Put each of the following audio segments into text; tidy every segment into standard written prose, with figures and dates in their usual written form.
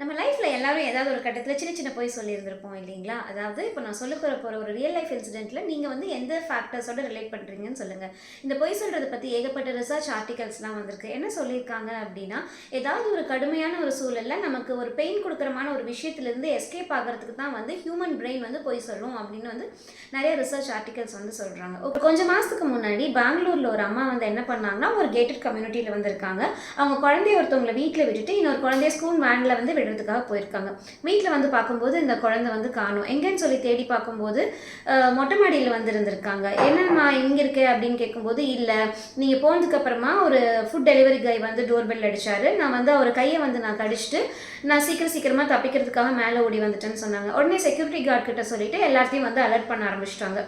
நம்ம லைஃப்பில் எல்லாரும் ஏதாவது ஒரு கட்டத்தில் சின்ன சின்ன பொய் சொல்லியிருந்திருப்போம் இல்லைங்களா? அதாவது இப்போ நான் சொல்ல போகிற ஒரு ரியல் லைஃப் இன்சிடென்ட்டில் நீங்கள் வந்து எந்த ஃபேக்டர்ஸோட ரிலேட் பண்ணுறீங்கன்னு சொல்லுங்கள். இந்த பொய் சொல்கிறத பற்றி ஏகப்பட்ட ரிசர்ச் ஆர்டிகல்ஸ்லாம் வந்திருக்கு. என்ன சொல்லியிருக்காங்க அப்படின்னா, ஏதாவது ஒரு கடுமையான ஒரு சூழலில் நமக்கு ஒரு பெயின் கொடுக்குறமான ஒரு விஷயத்துலேருந்து எஸ்கேப் ஆகிறதுக்கு தான் வந்து ஹியூமன் பிரெயின் வந்து பொய் சொல்லும் அப்படின்னு வந்து நிறைய ரிசர்ச் ஆர்டிகல்ஸ் வந்து சொல்கிறாங்க. ஒரு கொஞ்சம் மாதத்துக்கு முன்னாடி பெங்களூரில் ஒரு அம்மா வந்து என்ன பண்ணாங்கன்னா, ஒரு கேட்டட் கம்யூனிட்டியில் வந்திருக்காங்க. அவங்க குழந்தைய ஒருத்தவங்களை வீட்டில் விட்டுட்டு இன்னொரு குழந்தைய ஸ்கூல் வேனில் வந்து விடுறதுக்காக போயிருக்காங்க. வீட்டில் வந்து பார்க்கும்போது இந்த குழந்தை வந்து காணோம். எங்கேன்னு சொல்லி தேடி பார்க்கும்போது மொட்டை மாடியில் வந்து இருந்திருக்காங்க. என்னம்மா இங்கே இருக்க அப்படின்னு கேட்கும்போது, இல்லை நீங்கள் போனதுக்கப்புறமா ஒரு ஃபுட் டெலிவரி கை வந்து டோர் பெல் அடித்தார். நான் வந்து அவர் கையை வந்து நான் கடிச்சிட்டு நான் சீக்கிரமாக தப்பிக்கிறதுக்காக மேலே ஓடி வந்துட்டேன்னு சொன்னாங்க. உடனே செக்யூரிட்டி கார்டு கிட்ட சொல்லிட்டு எல்லாத்தையும் வந்து அலர்ட் பண்ண ஆரம்பிச்சிட்டாங்க.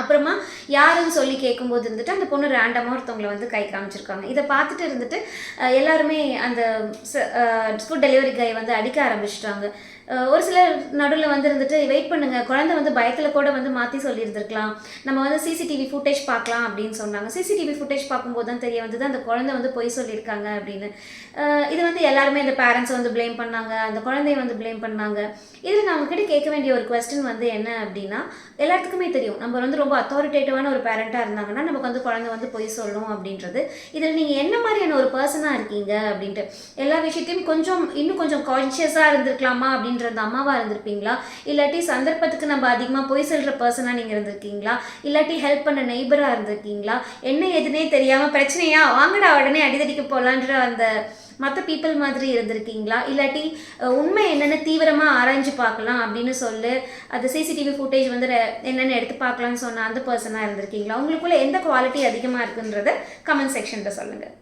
அப்புறமா யாருன்னு சொல்லி கேட்கும்போது இருந்துட்டு அந்த பொண்ணு ரேண்டமாக ஒருத்தவங்களை வந்து கை காமிச்சிருக்காங்க. இதை பார்த்துட்டு இருந்துட்டு எல்லாருமே அந்த ஃபுட் டெலிவரி கை வந்து அடிக்க ஆரம்பிச்சிட்டாங்க. ஒரு சிலர் நடுவில் வந்து இருந்துட்டு வெயிட் பண்ணுங்கள், குழந்தை வந்து பயத்தில் கூட வந்து மாற்றி சொல்லியிருந்திருக்கலாம், நம்ம வந்து சிசிடிவி ஃபுட்டேஜ் பார்க்கலாம் அப்படின்னு சொன்னாங்க. சிசிடிவி ஃபுட்டேஜ் பார்க்கும்போது தான் தெரிய வந்தது அந்த குழந்தை வந்து பொய் சொல்லியிருக்காங்க அப்படின்னு. இது வந்து எல்லாருமே இந்த பேரண்ட்ஸை வந்து ப்ளேம் பண்ணாங்க, அந்த குழந்தைய வந்து ப்ளேம் பண்ணாங்க. இதில் நான் உங்ககிட்ட கேட்க வேண்டிய ஒரு கொஸ்டின் வந்து என்ன அப்படின்னா, எல்லாத்துக்குமே தெரியும் நம்ம வந்து ரொம்ப அத்தாரிட்டேட்டிவான ஒரு பேரண்ட்டாக இருந்தாங்கன்னா நமக்கு வந்து குழந்தை வந்து பொய் சொல்லணும் அப்படின்றது. இதில் நீங்கள் என்ன மாதிரியான ஒரு பர்சனாக இருக்கீங்க அப்படின்ட்டு எல்லா விஷயத்தையும் இன்னும் கொஞ்சம் கான்ஷியஸாக இருந்திருக்கலாமா அப்படின்ற அந்த அம்மாவாக இருந்திருப்பீங்களா? இல்லாட்டி சந்தர்ப்பத்துக்கு நம்ம அதிகமாக பொய் சொல்கிற பர்சனாக நீங்கள் இருந்திருக்கீங்களா? இல்லாட்டி ஹெல்ப் பண்ண நெய்பராக இருந்திருக்கீங்களா? என்ன எதுனே தெரியாமல் பிரச்சனையா வாங்கடா உடனே அடிதடிக்கு போகலான்ற அந்த மற்ற பீப்புள் மாதிரி இருந்திருக்கீங்களா? இல்லாட்டி உண்மை என்னென்னு தீவிரமாக ஆராய்ஞ்சு பார்க்கலாம் அப்படின்னு சொல்லி அது சிசிடிவி ஃபுட்டேஜ் வந்து என்னென்னு எடுத்து பார்க்கலான்னு சொன்ன அந்த பர்சனாக இருந்திருக்கீங்களா? உங்களுக்குள்ள எந்த குவாலிட்டி அதிகமாக இருக்குன்றத கமெண்ட் செக்ஷனில் சொல்லுங்கள்.